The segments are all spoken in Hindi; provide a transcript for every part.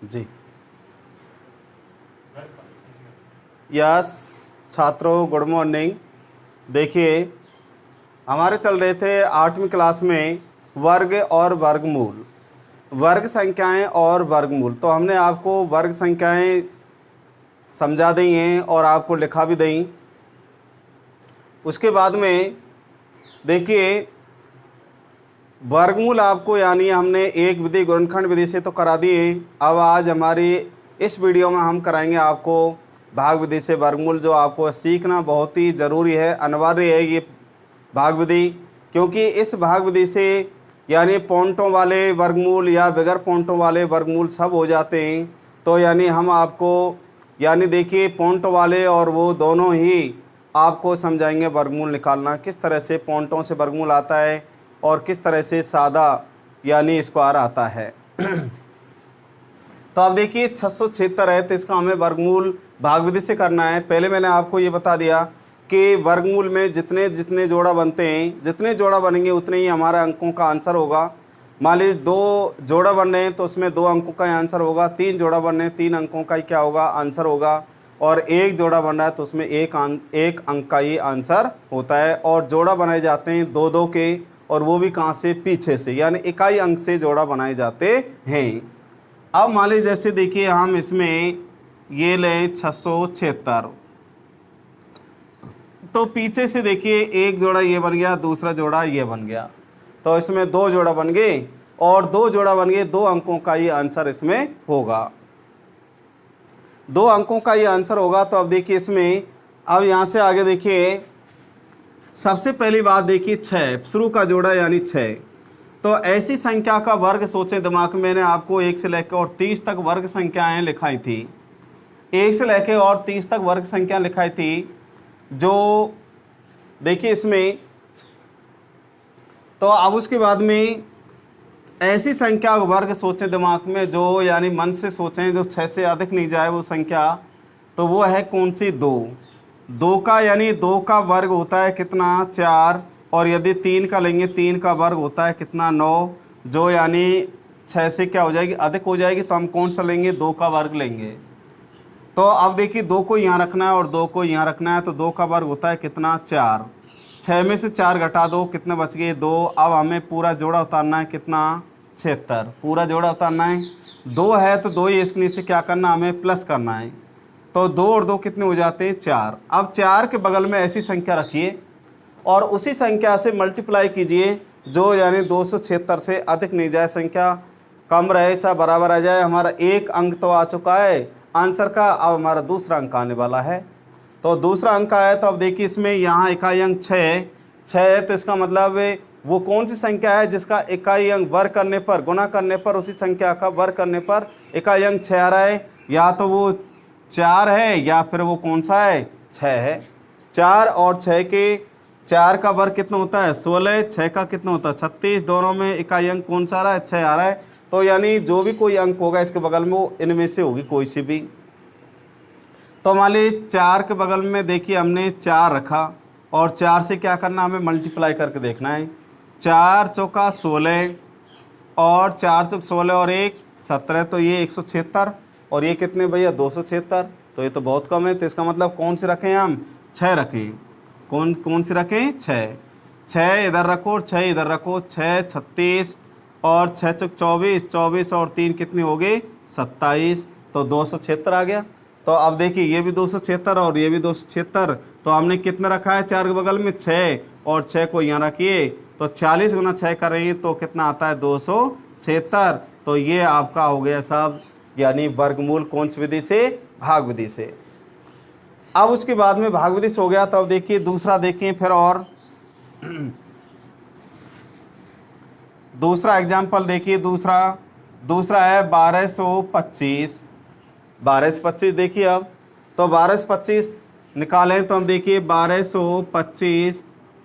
जी। यस छात्रों, गुड मॉर्निंग। देखिए, हमारे चल रहे थे 8वीं क्लास में वर्ग और वर्गमूल, वर्ग संख्याएं और वर्गमूल। तो हमने आपको वर्ग संख्याएं समझा दी हैं और आपको लिखा भी दी। उसके बाद में देखिए, वर्गमूल आपको यानी हमने एक विधि गुणनखंड विधि से तो करा दिए। अब आज हमारी इस वीडियो में हम कराएंगे आपको भाग विधि से वर्गमूल, जो आपको सीखना बहुत ही ज़रूरी है, अनिवार्य है ये भाग विधि, क्योंकि इस भाग विधि से यानी पॉइंटों वाले वर्गमूल या बगैर पॉइंटों वाले वर्गमूल सब हो जाते हैं। तो यानी हम आपको यानी देखिए पॉइंट वाले और वो दोनों ही आपको समझाएंगे वर्गमूल निकालना, किस तरह से पॉइंटों से वर्गमूल आता है और किस तरह से सादा यानी स्क्वायर आता है। तो अब देखिए 676 है, तो इसका हमें वर्गमूल भाग विधि से करना है। पहले मैंने आपको ये बता दिया कि वर्गमूल में जितने जितने जोड़ा बनते हैं, जितने जोड़ा बनेंगे उतने ही हमारा अंकों का आंसर होगा। मान लीजिए 2 जोड़ा बन रहे हैं तो उसमें 2 अंकों का आंसर होगा, 3 जोड़ा बन रहे हैं 3 अंकों का ही क्या होगा, आंसर होगा। और 1 जोड़ा बन रहा है तो उसमें एक अंक का ही आंसर होता है। और जोड़ा बनाए जाते हैं 2-2 के, और वो भी कहाँ से, पीछे से, यानी इकाई अंक से जोड़ा बनाए जाते हैं। अब मान लीजिए जैसे देखिए हम इसमें ये लें 676, तो पीछे से देखिए एक जोड़ा ये बन गया, दूसरा जोड़ा ये बन गया, तो इसमें 2 जोड़ा बन गए और 2 जोड़ा बन गए, 2 अंकों का ये आंसर इसमें होगा, 2 अंकों का ये आंसर होगा। तो अब देखिए इसमें, अब यहाँ से आगे देखिए सबसे पहली बात देखिए 6 शुरू का जोड़ा यानी 6। तो ऐसी संख्या का वर्ग सोचें दिमाग में, मैंने आपको 1 से लेकर और 30 तक वर्ग संख्याएं लिखाई थी, 1 से लेकर और 30 तक वर्ग संख्या लिखाई थी। जो देखिए इसमें, तो अब उसके बाद में ऐसी संख्या का वर्ग सोचें दिमाग में, जो यानी मन से सोचें, जो 6 से अधिक नहीं जाए वो संख्या, तो वो है कौन सी, 2 का, यानी 2 का वर्ग होता है कितना, 4। और यदि 3 का लेंगे, 3 का वर्ग होता है कितना, 9, जो यानी 6 से क्या हो जाएगी, अधिक हो जाएगी। तो हम कौन सा लेंगे, 2 का वर्ग लेंगे। तो अब देखिए 2 को यहाँ रखना है और 2 को यहाँ रखना है, तो 2 का वर्ग होता है कितना, 4। 6 में से 4 घटा दो, कितने बच गए, 2। अब हमें पूरा जोड़ा उतारना है कितना, 76, पूरा जोड़ा उतारना है। 2 है तो 2 ही इसके नीचे क्या करना, हमें प्लस करना है। तो 2 और 2 कितने हो जाते हैं, 4। अब 4 के बगल में ऐसी संख्या रखिए और उसी संख्या से मल्टीप्लाई कीजिए, जो यानी 276 से अधिक नहीं जाए, संख्या कम रहे चाहे बराबर आ जाए। हमारा एक अंक तो आ चुका है आंसर का, अब हमारा दूसरा अंक आने वाला है। तो दूसरा अंक आया, तो अब देखिए इसमें यहाँ इकाई अंक 6 है, तो इसका मतलब वो कौन सी संख्या है जिसका इकाई अंक वर्ग करने पर, गुना करने पर, उसी संख्या का वर्ग करने पर इकाई अंक 6 आ रहा है। या तो वो 4 है या फिर वो कौन सा है, 6 है। 4 और 6 के, 4 का वर्ग कितना होता है, 16, 6 का कितना होता है, 36, दोनों में इकाई अंक कौन सा आ रहा है, 6 आ रहा है। तो यानी जो भी कोई अंक होगा इसके बगल में, वो इनमें से होगी कोई सी भी। तो मान लीजिए 4 के बगल में देखिए हमने 4 रखा और 4 से क्या करना, हमें मल्टीप्लाई करके देखना है। 4 चौका 16 और 4 चौक 16 और 1 17, तो ये 176, और ये कितने भैया, 276। तो ये तो बहुत कम है, तो इसका मतलब कौन से रखें, हम 6 रखें। कौन से रखें, 6 इधर रखो और 6 इधर रखो, 6 36 और 6 चौक 24, 24 और 3 कितने हो गए, 27। तो 276 आ गया। तो अब देखिए ये भी 276 और ये भी 276, तो हमने कितना रखा है 4 के बगल में, 6, और 6 को यहाँ रखिए, तो 40 गुना 6 करेंगे तो कितना आता है, 276। तो ये आपका हो गया सब, यानी वर्गमूल कौन सी विधि से, भाग विधि से। अब उसके बाद में भाग विधि से हो गया, तो अब देखिए दूसरा देखें फिर, और दूसरा एग्जाम्पल देखिए, दूसरा है 1225। 1225 देखिए, अब तो 1225 निकालें तो हम देखिए 1225,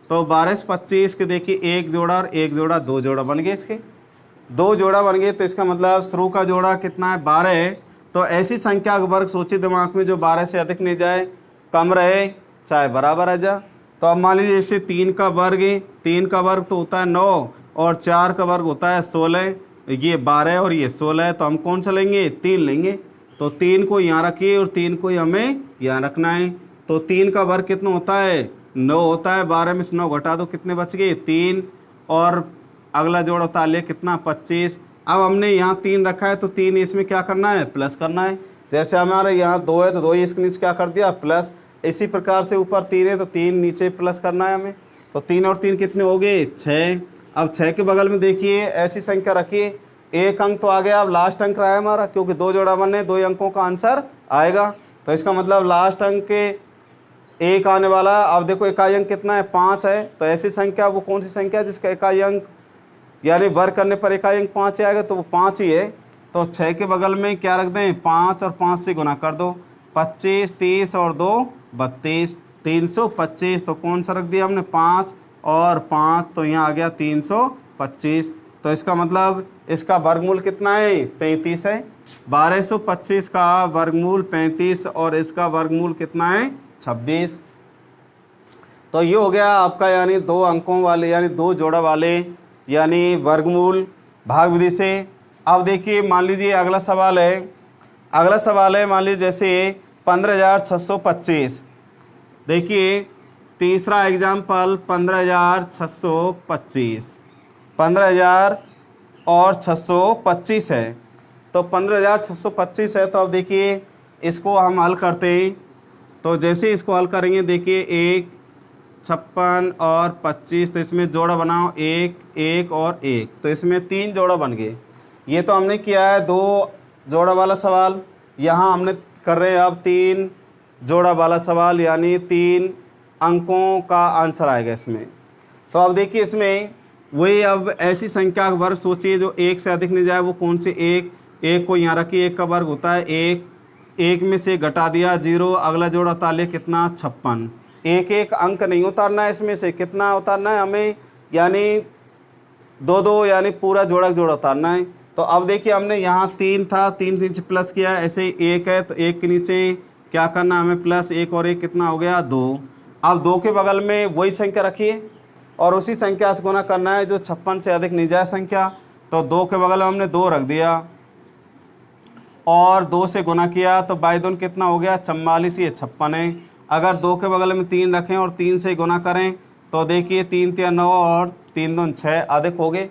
तो 1225 के देखिए एक जोड़ा और एक जोड़ा, 2 जोड़ा बन गए, इसके 2 जोड़ा बन गए। तो इसका मतलब शुरू का जोड़ा कितना है, 12 है। तो ऐसी संख्या का वर्ग सोचिए दिमाग में, जो 12 से अधिक नहीं जाए, कम रहे चाहे बराबर आ जा। तो अब मान लीजिए जैसे 3 का वर्ग है, 3 का वर्ग तो होता है 9 और 4 का वर्ग होता है 16, ये 12 और ये 16 है, तो हम कौन सा लेंगे, 3 लेंगे। तो 3 को यहाँ रखिए और 3 को हमें यहाँ रखना है। तो 3 का वर्ग कितना होता है, 9 होता है। 12 में से 9 घटा दो, कितने बच गए, 3। और अगला जोड़ होता है कितना, 25। अब हमने यहाँ 3 रखा है तो 3 इसमें क्या करना है, प्लस करना है। जैसे हमारे यहाँ 2 है तो 2 ही इसके नीचे क्या कर दिया, प्लस। इसी प्रकार से ऊपर 3 है तो 3 नीचे प्लस करना है हमें। तो 3 और 3 कितने हो गए, 6। अब 6 के बगल में देखिए ऐसी संख्या रखिए, एक अंक तो आ गया, अब लास्ट अंक रहा है हमारा, क्योंकि 2 जोड़ा बनने, 2 अंकों का आंसर आएगा। तो इसका मतलब लास्ट अंक के एक आने वाला। अब देखो इकाई अंक कितना है, 5 है। तो ऐसी संख्या वो कौन सी संख्या है जिसका इकाई अंक यानी वर्ग करने पर इकाई अंक 5 आएगा, तो वो 5 ही है। तो 6 के बगल में क्या रख दें, 5 और 5 से गुना कर दो, 25, 30 और 2 32, 325। तो कौन सा रख दिया हमने, 5 और 5, तो यहाँ आ गया 325। तो इसका मतलब इसका वर्गमूल कितना है, 35 है। 1225 का वर्गमूल 35 और इसका वर्गमूल कितना है, 26। तो ये हो गया आपका यानी 2 अंकों वाले यानी 2 जोड़ा वाले यानी वर्गमूल भाग विधि से। अब देखिए मान लीजिए अगला सवाल है, मान लीजिए जैसे 15,625। देखिए तीसरा एग्जाम्पल 15,625, 15,000 और 625 है। तो 15,625 है। तो अब देखिए इसको हम हल करते हैं। तो जैसे इसको हल करेंगे, देखिए 1, 56 और 25, तो इसमें जोड़ा बनाओ 1, 1 और 1, तो इसमें 3 जोड़ा बन गए। ये तो हमने किया है 2 जोड़ा वाला सवाल। यहाँ हमने कर रहे हैं अब 3 जोड़ा वाला सवाल, यानी 3 अंकों का आंसर आएगा इसमें। तो अब देखिए इसमें वही अब ऐसी संख्या का वर्ग सोचिए जो 1 से अधिक नहीं जाए, वो कौन से 1 को यहाँ रखिए। 1 का वर्ग होता है 1, 1 में से घटा दिया 0, अगला जोड़ा उतार कितना, 56। एक अंक नहीं उतारना है इसमें से, कितना उतारना है हमें, यानी 2 यानी पूरा जोड़ा उतारना है। तो अब देखिए हमने यहाँ 3 था, 3 के नीचे प्लस किया, ऐसे ही 1 है तो 1 के नीचे क्या करना है हमें, प्लस 1 और 1 कितना हो गया, 2। अब 2 के बगल में वही संख्या रखिए और उसी संख्या से गुना करना है जो 56 से अधिक नहीं जाए संख्या। तो 2 के बगल में हमने 2 रख दिया और 2 से गुना किया, तो 2 कितना हो गया, 44, ये 56 है। अगर 2 के बगल में 3 रखें और 3 से गुना करें, तो देखिए 3 3 9 और 3 2 6 अधिक हो गए।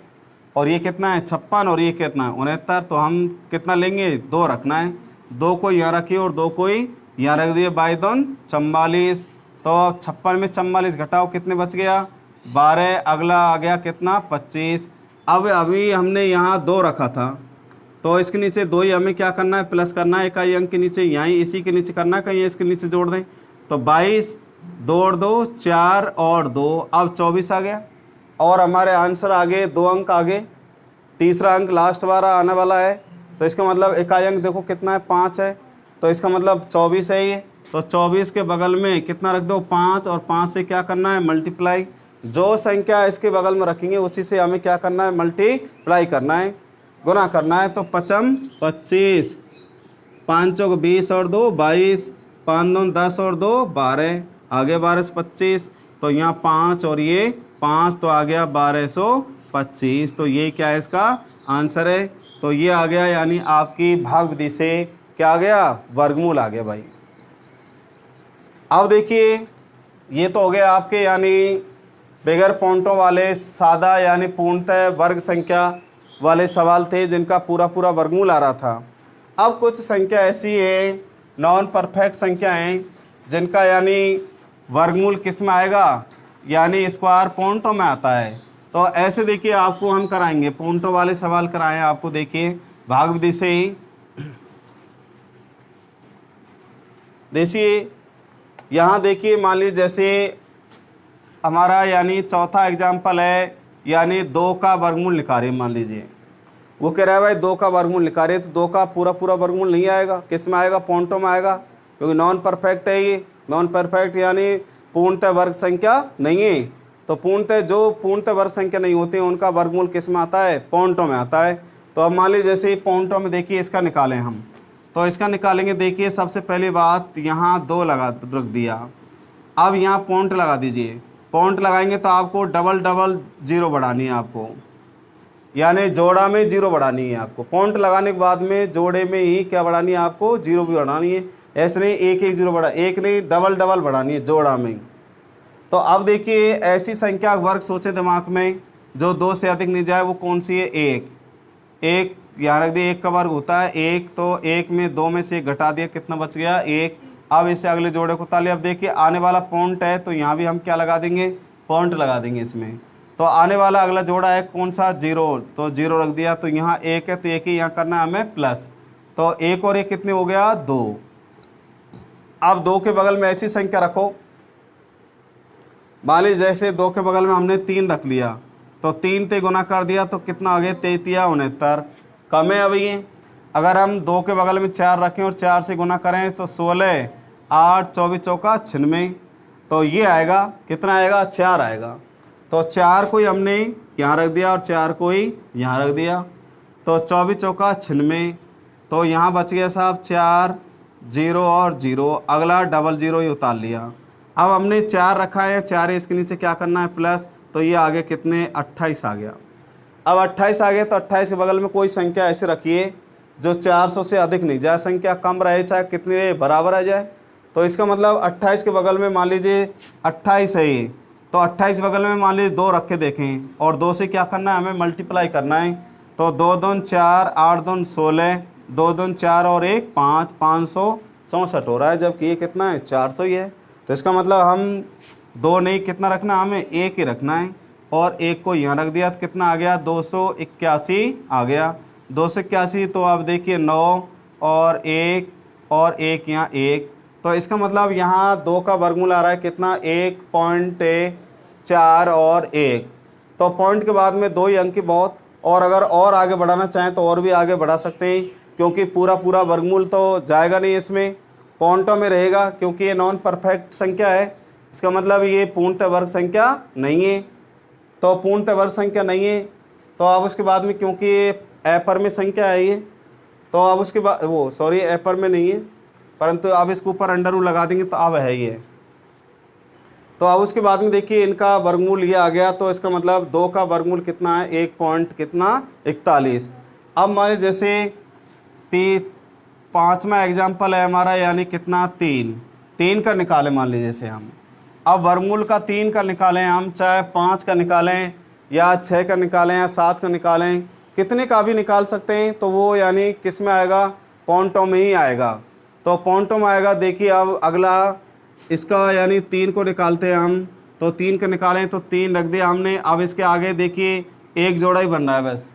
और ये कितना है, 56, और ये कितना है, 69। तो हम कितना लेंगे, 2 रखना है। 2 को यहाँ रखिए और 2 को ही यहाँ रख दिए, 2 44। तो 56 में 44 घटाओ, कितने बच गया, 12। अगला आ गया कितना, 25। अब अभी हमने यहाँ 2 रखा था, तो इसके नीचे 2 ही हमें क्या करना है, प्लस करना है। इकाई अंक के नीचे यहीं इसी के नीचे करना है, कहीं इसके नीचे जोड़ दें। तो 22, 2 और 2 4 और 2, अब 24 आ गया। और हमारे आंसर आगे 2 अंक आगे, तीसरा अंक लास्ट वाला आने वाला है। तो इसका मतलब इकाई अंक देखो कितना है, 5 है। तो इसका मतलब 24 है ये। तो 24 के बगल में कितना रख दो, 5, और 5 से क्या करना है, मल्टीप्लाई। जो संख्या इसके बगल में रखेंगे उसी से हमें क्या करना है, मल्टीप्लाई करना है, गुना करना है। तो 5 25, 5 चौक 20 और 2 22, 5 2 10 और 2 12, आगे 12 से 25। तो यहाँ 5 और ये 5, तो आ गया 1225। तो ये क्या है, इसका आंसर है। तो ये आ गया यानी आपकी भाग विधि से क्या आ गया, वर्गमूल आ गया भाई। अब देखिए ये तो हो गया आपके यानी बगैर पॉइंटों वाले सादा यानी पूर्णतः वर्ग संख्या वाले सवाल थे जिनका पूरा वर्गमूल आ रहा था। अब कुछ संख्या ऐसी है, नॉन परफेक्ट संख्या हैं, जिनका यानी वर्गमूल किस में आएगा, यानी स्क्वायर पॉइंटों में आता है। तो ऐसे देखिए आपको हम कराएंगे, पॉइंटों वाले सवाल कराएं आपको। देखिए भाग विधि से ही देखिए, यहाँ देखिए मान लीजिए जैसे हमारा यानी चौथा एग्जाम्पल है, यानी 2 का वर्गमूल निकाल रहे, मान लीजिए वो कह रहा है भाई 2 का वर्गमूल निकाल रहे, तो 2 का पूरा वर्गमूल नहीं आएगा, किस में आएगा, पॉइंटों में आएगा, क्योंकि नॉन परफेक्ट है ये। नॉन परफेक्ट यानी पूर्णतः वर्ग संख्या नहीं है। तो जो पूर्णतः वर्ग संख्या नहीं होती है उनका वर्गमूल किस में आता है, पॉइंटों में आता है। तो अब मान लीजिए जैसे पॉइंटों में देखिए इसका निकालें हम, तो इसका निकालेंगे। देखिए सबसे पहली बात यहाँ 2 रख दिया, अब यहाँ पॉइंट लगा दीजिए। पॉइंट लगाएंगे तो आपको डबल 0 बढ़ानी है आपको, यानी जोड़ा में जीरो बढ़ानी है आपको। पॉइंट लगाने के बाद में जोड़े में ही क्या बढ़ानी है आपको, जीरो भी बढ़ानी है। ऐसे नहीं एक एक जीरो बढ़ा, एक नहीं डबल डबल बढ़ानी है जोड़ा में। तो अब देखिए ऐसी संख्या का वर्ग सोचे दिमाग में जो 2 से अधिक नहीं जाए, वो कौन सी है, एक। एक यहाँ रख दिए, एक का वर्ग होता है एक, तो एक में 2 में से एक घटा दिया, कितना बच गया, एक। अब इसे अगले जोड़े को उतार लिया। अब देखिए आने वाला पॉइंट है तो यहाँ भी हम क्या लगा देंगे, पॉइंट लगा देंगे इसमें। तो आने वाला अगला जोड़ा है कौन सा, जीरो, तो जीरो रख दिया। तो यहाँ एक है तो एक ही यहाँ करना है हमें प्लस, तो एक और एक कितने हो गया, 2। अब 2 के बगल में ऐसी संख्या रखो, मान लीजिए जैसे 2 के बगल में हमने 3 रख लिया, तो 3 से गुना कर दिया तो कितना आ गया, 33 कम है। अब ये अगर हम 2 के बगल में 4 रखें और 4 से गुना करें तो 16, 8, 24 चौका 96, तो ये आएगा कितना आएगा, 4 आएगा। तो 4 को ही हमने यहाँ रख दिया और 4 को ही यहाँ रख दिया, तो 24 चौका 96, तो यहाँ बच गया साहब 4, 0 और 0, अगला डबल 0 ही उतार लिया। अब हमने 4 रखा है, 4 है इसके नीचे क्या करना है प्लस, तो ये आगे कितने, 28 आ गया। अब 28 आ गया तो 28 के बगल में कोई संख्या ऐसे रखिए जो 400 से अधिक नहीं जाए, संख्या कम रहे चाहे कितनी रहे, बराबर आ जाए। तो इसका मतलब 28 के बगल में मान लीजिए 28 है ये, तो 28 बगल में मान लीजिए 2 रख के देखें और 2 से क्या करना है, हमें मल्टीप्लाई करना है। तो 2 दूनी 4, 8 दूनी 16, 2 दूनी 4 और 1 5, 564 हो रहा है, जबकि ये कितना है, 400 ही है। तो इसका मतलब हम 2 नहीं कितना रखना, हमें 1 ही रखना है, और 1 को यहाँ रख दिया तो कितना आ गया, 281 आ गया। 281, तो आप देखिए 9 और 1 और 1 यहाँ 1, तो इसका मतलब यहाँ 2 का वर्गमूल आ रहा है कितना, 1.4 और 1। तो पॉइंट के बाद में 2 ही अंक बहुत, और अगर और आगे बढ़ाना चाहें तो और भी आगे बढ़ा सकते हैं, क्योंकि पूरा पूरा वर्गमूल तो जाएगा नहीं इसमें, पॉइंटों में रहेगा, क्योंकि ये नॉन परफेक्ट संख्या है। इसका मतलब ये पूर्णतः वर्ग संख्या नहीं है। तो पूर्णतः वर्ग संख्या नहीं है, तो अब उसके बाद में क्योंकि ये एपर में संख्या है ये, तो अब उसके बाद वो सॉरी एपर में नहीं है, परंतु अब इसके ऊपर अंडर रूट लगा देंगे तो अब है ये। तो अब उसके बाद में देखिए इनका वर्गमूल ये आ गया, तो इसका मतलब 2 का वर्गमूल कितना है, 1 पॉइंट कितना, 41। अब मान लीजिए जैसे 5वां एग्जाम्पल है हमारा, यानी कितना, 3 का निकालें मान लीजिए जैसे हम। अब वर्गमूल का 3 का निकालें हम, चाहे 5 का निकालें या 6 का निकालें या 7 का निकालें, कितने का भी निकाल सकते हैं। तो वो यानी किस में आएगा, पॉइंटों में ही आएगा। तो पॉइंटों में आएगा। देखिए अब अगला इसका यानी 3 को निकालते हैं हम, तो 3 का निकालें तो 3 रख दिया हमने। अब इसके आगे देखिए एक जोड़ा ही बन रहा है, बस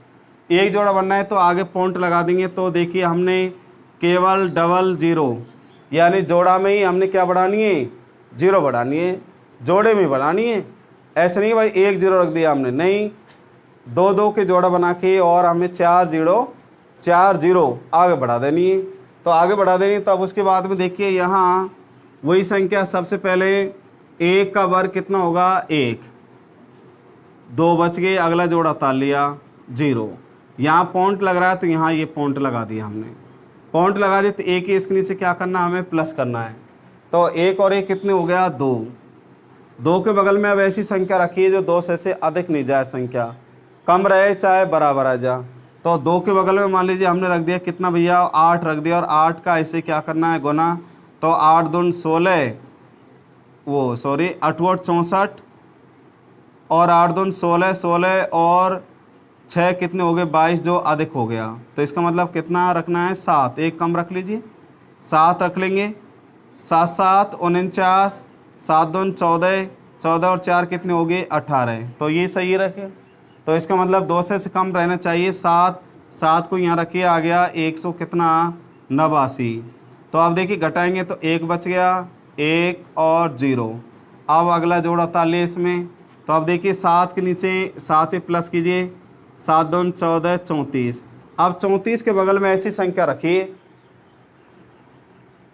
एक जोड़ा बनना है, तो आगे पॉइंट लगा देंगे। तो देखिए हमने केवल डबल 0 यानी जोड़ा में ही हमने क्या बढ़ानी है, 0 बढ़ानी है, जोड़े में बढ़ानी है। ऐसे नहीं भाई 1 0 रख दिया हमने, नहीं, 2 2 के जोड़ा बना के और हमें 4 0 आगे बढ़ा देनी है। तो आगे बढ़ा देनी है, तो अब उसके बाद में देखिए यहाँ वही संख्या, सबसे पहले 1 का वर्ग कितना होगा, 1, 2 बच गए, अगला जोड़ा उतार लिया 0। यहाँ पॉइंट लग रहा है तो यहाँ ये पॉइंट लगा दिया हमने, पॉइंट लगा दिए तो 1 ही इसके नीचे क्या करना है, हमें प्लस करना है। तो 1 और 1 कितने हो गया, 2। 2 के बगल में अब ऐसी संख्या रखिए जो 2 से अधिक नहीं जाए, संख्या कम रहे चाहे बराबर आ जा। तो 2 के बगल में मान लीजिए हमने रख दिया कितना भैया, 8 रख दिया, और 8 का ऐसे क्या करना है, गुना। तो 8 दूनी 16, वो सॉरी 8 64, और 8 दूनी 16, 16 और 6 कितने हो गए, 22, जो अधिक हो गया। तो इसका मतलब कितना रखना है, 7, एक कम रख लीजिए, 7 रख लेंगे। 7 7 49, 7 दूनी 14, 14 और 4 कितने हो गए, 18। तो ये सही रखे, तो इसका मतलब 2 से कम रहना चाहिए। 7 को यहाँ रखिए, आ गया 100 कितना, 89। तो आप देखिए घटाएंगे तो 1 बच गया, 1 और 0। अब अगला जोड़ा उतार लिए इसमें, तो अब देखिए 7 के नीचे 7 ही प्लस कीजिए, 7 दूनी 14, 34। अब 34 के बगल में ऐसी संख्या रखिए,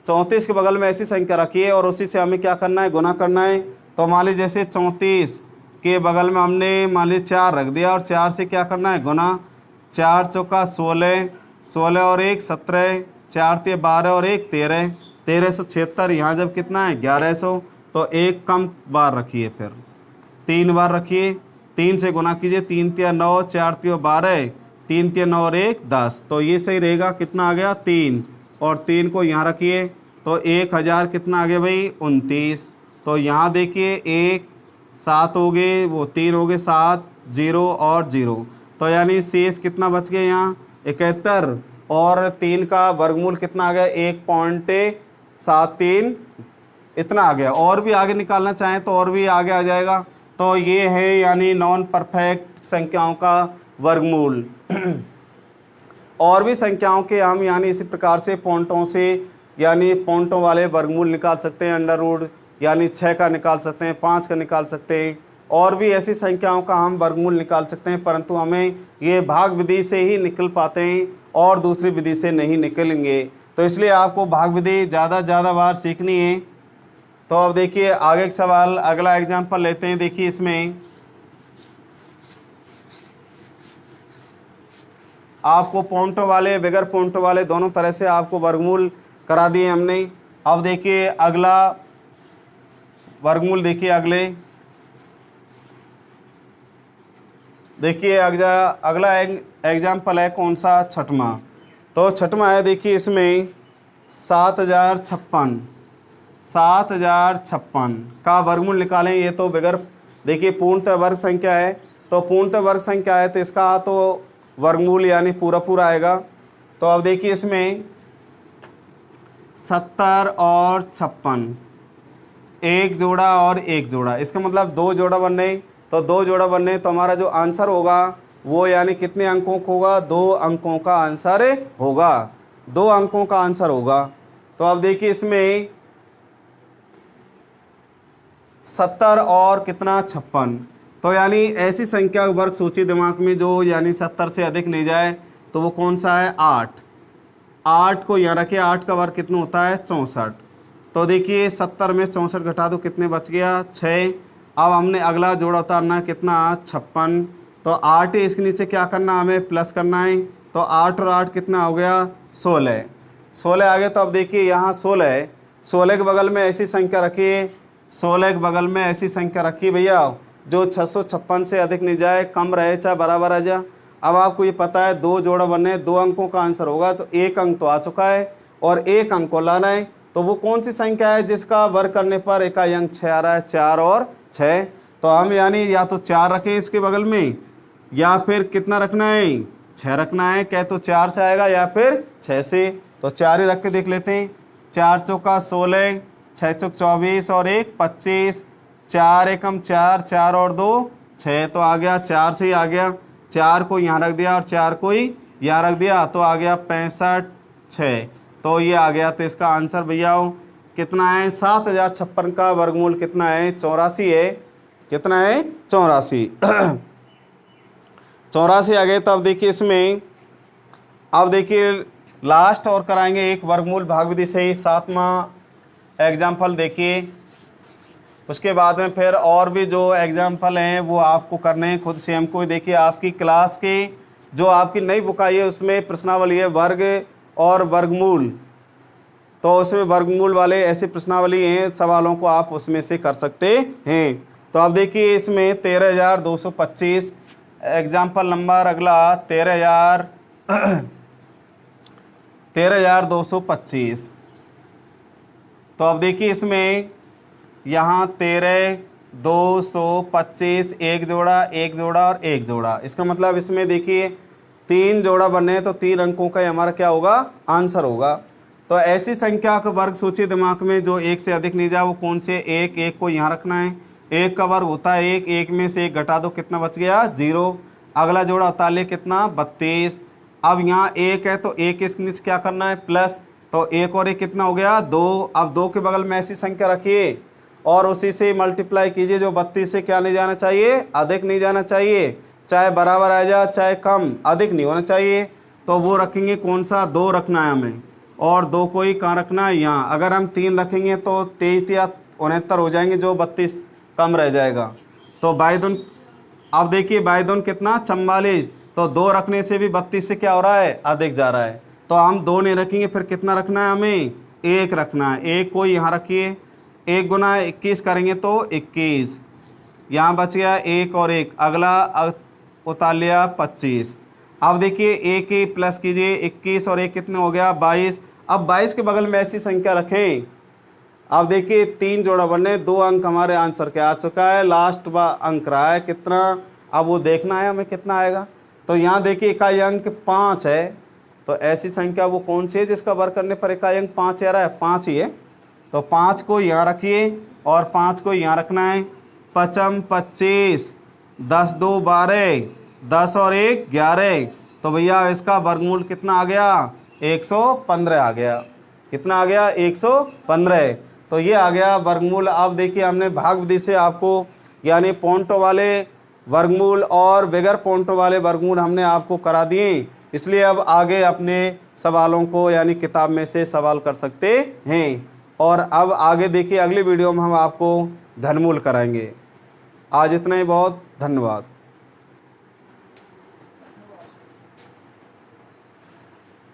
34 के बगल में ऐसी संख्या रखिए और उसी से हमें क्या करना है, गुना करना है। तो मान लीजिए जैसे 34 के बगल में हमने मान लीजिए 4 रख दिया, और 4 से क्या करना है, गुना। 4 चौका 16, 16 और 1 17, 4 ते 12 और 1 13, 1376। यहाँ जब कितना है, 1100, तो एक कम बार रखिए, फिर 3 बार रखिए। 3 से गुना कीजिए, 3 तिया 9, 4 तिया 12, 3 तिया 9 और 1 10। तो ये सही रहेगा, कितना आ गया 3, और 3 को यहाँ रखिए तो 1000 कितना आ गया भाई 29। तो यहाँ देखिए 1 7 हो गए, वो 3 हो गए 7, 0 और 0, तो यानी शेष कितना बच गया यहाँ 71, और 3 का वर्गमूल कितना आ गया 1.73 इतना आ गया। और भी आगे निकालना चाहें तो और भी आगे आ जाएगा। तो ये है यानी नॉन परफेक्ट संख्याओं का वर्गमूल। और भी संख्याओं के हम यानी इसी प्रकार से पॉइंटों से यानी पॉइंटों वाले वर्गमूल निकाल सकते हैं, अंडर रूट यानी 6 का निकाल सकते हैं, 5 का निकाल सकते हैं, और भी ऐसी संख्याओं का हम वर्गमूल निकाल सकते हैं, परंतु हमें ये भाग विधि से ही निकल पाते हैं और दूसरी विधि से नहीं निकलेंगे। तो इसलिए आपको भाग विधि ज़्यादा बार सीखनी है। तो अब देखिए आगे का सवाल, अगला एग्जाम्पल लेते हैं। देखिए इसमें आपको पॉइंटों वाले बगैर पॉइंटों वाले दोनों तरह से आपको वर्गमूल करा दिए हमने। अब देखिए अगला वर्गमूल, देखिए देखिए अगला एग्जाम्पल है कौन सा, छठवां। तो छठवां है, देखिए इसमें 7056 का वर्गमूल निकालें। ये तो बगैर देखिए पूर्णतः वर्ग संख्या है, तो पूर्णतः वर्ग संख्या है तो इसका तो वर्गमूल यानी पूरा आएगा। तो अब देखिए इसमें 70 और 56 एक जोड़ा और एक जोड़ा, इसका मतलब 2 जोड़ा बनने, तो 2 जोड़ा बनने तो हमारा जो आंसर होगा वो यानी कितने अंकों का होगा, 2 अंकों का आंसर होगा, 2 अंकों का आंसर होगा। तो अब देखिए इसमें 70 और कितना 56, तो यानी ऐसी संख्या वर्ग सोचिए दिमाग में जो यानी 70 से अधिक नहीं जाए, तो वो कौन सा है 8 को यहाँ रखिए, 8 का वर्ग कितना होता है 64। तो देखिए 70 में 64 घटा दो, कितने बच गया 6। अब हमने अगला जोड़ा उतारना है कितना 56, तो 8 है, इसके नीचे क्या करना हमें प्लस करना है, तो 8 और 8 कितना हो गया 16 आ गया। तो अब देखिए यहाँ 16 के बगल में ऐसी संख्या रखिए, 16 के बगल में ऐसी संख्या रखिए भैया जो 656 से अधिक नहीं जाए, कम रहे चाहे बराबर आ जाए। अब आपको ये पता है 2 जोड़ा बनने, 2 अंकों का आंसर होगा, तो 1 अंक तो आ चुका है और 1 अंक को लाना है। तो वो कौन सी संख्या है जिसका वर्ग करने पर इकाई अंक 6 आ रहा है, 4 और 6। तो हम यानी या तो 4 रखें इसके बगल में, या फिर कितना रखना है 6 रखना है, क्या तो 4 से आएगा या फिर 6 से। तो 4 ही रख के देख लेते हैं, 4 चौका 16, 6 चौक 24 और 1 25, 4 एकम 4, 4 और 2 6, तो आ गया 4 से ही आ गया, 4 को यहाँ रख दिया और 4 को ही यहाँ रख दिया, तो आ गया 65 6, तो ये आ गया। तो इसका आंसर भैया कितना है 7056 का वर्गमूल कितना है 84 है, कितना है 84 84 आ गए। तो अब देखिए इसमें, अब देखिए लास्ट और कराएंगे एक वर्गमूल भाग विधि से ही, 7वां एग्जाम्पल देखिए, उसके बाद में फिर और भी जो एग्जाम्पल हैं वो आपको करने हैं खुद से हमको। देखिए आपकी क्लास की जो आपकी नई बुक आई है उसमें प्रश्नावली है वर्ग और वर्गमूल, तो उसमें वर्गमूल वाले ऐसे प्रश्नावली हैं, सवालों को आप उसमें से कर सकते हैं। तो अब देखिए इसमें 13225 एग्जाम्पल नंबर अगला 13225। तो अब देखिए इसमें यहाँ 13225 एक जोड़ा और एक जोड़ा, इसका मतलब इसमें देखिए 3 जोड़ा बने हैं, तो 3 अंकों का हमारा क्या होगा आंसर होगा। तो ऐसी संख्या का वर्ग सोचिए दिमाग में जो 1 से अधिक नहीं जाए, वो कौन से 1 को यहाँ रखना है, 1 का वर्ग होता है 1 में से 1 घटा दो, कितना बच गया 0। अगला जोड़ा उतार ले कितना 32। अब यहाँ 1 है तो 1 इसके नीचे क्या करना है प्लस, तो 1 और 1 कितना हो गया 2। अब 2 के बगल में ऐसी संख्या रखिए और उसी से मल्टीप्लाई कीजिए जो 32 से क्या नहीं जाना चाहिए, अधिक नहीं जाना चाहिए, चाहे बराबर आ जाए चाहे कम, अधिक नहीं होना चाहिए। तो वो रखेंगे कौन सा 2 रखना है हमें, और 2 को ही कहाँ रखना है यहाँ। अगर हम 3 रखेंगे तो 23 या 69 हो जाएंगे, जो 32 कम रह जाएगा। तो बाई दून, अब देखिए बाई दून कितना 44, तो 2 रखने से भी 32 से क्या हो रहा है अधिक जा रहा है। तो हम 2 नहीं रखेंगे, फिर कितना रखना है हमें 1 रखना है, 1 को यहाँ रखिए, 1 गुना 21 करेंगे तो 21, यहाँ बच गया 1 और 1, अगला उतार लिया 25। अब देखिए 1 ही प्लस कीजिए, 21 और 1 कितने हो गया 22। अब 22 के बगल में ऐसी संख्या रखें। अब देखिए 3 जोड़ा बनने, 2 अंक हमारे आंसर के आ चुका है, लास्ट अंक रहा है कितना, अब वो देखना है हमें कितना आएगा। तो यहाँ देखिए इकाई अंक 5 है, तो ऐसी संख्या वो कौन सी है जिसका वर्ग करने पर इकाई अंक 5 आ रहा है, 5 ही है। तो 5 को यहाँ रखिए और 5 को यहाँ रखना है। 5 25, 10 2 12, 10 और 1 11। तो भैया इसका वर्गमूल कितना आ गया, 115 आ गया। कितना आ गया, 115। तो ये आ गया वर्गमूल। अब देखिए हमने भाग विधि से आपको यानी पॉइंटों वाले वर्गमूल और बगैर पॉइंटों वाले वर्गमूल हमने आपको करा दिए, इसलिए अब आगे अपने सवालों को यानी किताब में से सवाल कर सकते हैं। और अब आगे देखिए अगली वीडियो में हम आपको घनमूल कराएंगे। आज इतना ही, बहुत धन्यवाद।